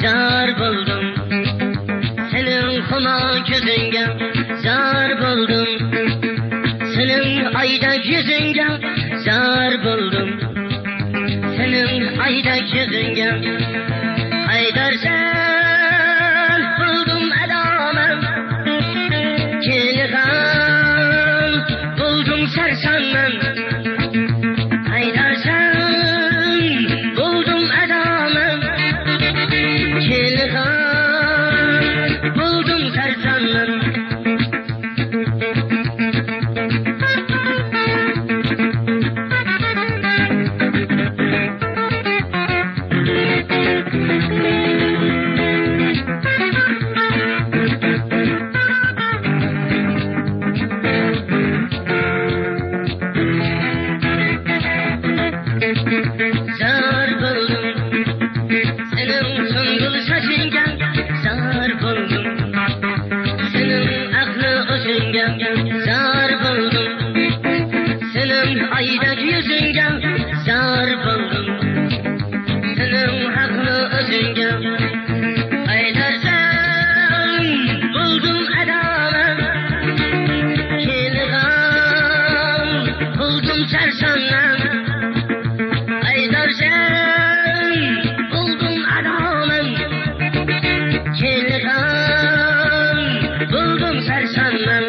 zar buldum. Senin konak yüzünge zar buldum. Senin aydak yüzünge zar buldum. Senin aydak yüzünge Haydar sen buldum adamım. Kilgan buldum sersanım. Haydar sen buldum adamım. Kilgan buldum sersanım. Zar buldum, senin sümbül saçınga zar buldum. Senin aklı özünga zar buldum. Senin aydak yüzünga zar buldum. Senin aklı özünga Haydar sen buldum adamım. Kilgan buldum sersanım. Haydar sen buldum adamım. Kilgan buldum sersanım.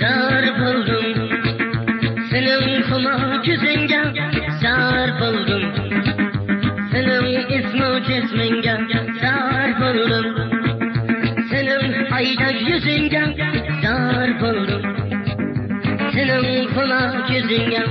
Zar buldum, senin konak yüzünge zar buldum. Senin ismi cisminge zar buldum. Senin aydak yüzünge zar buldum. Senin konak yüzünge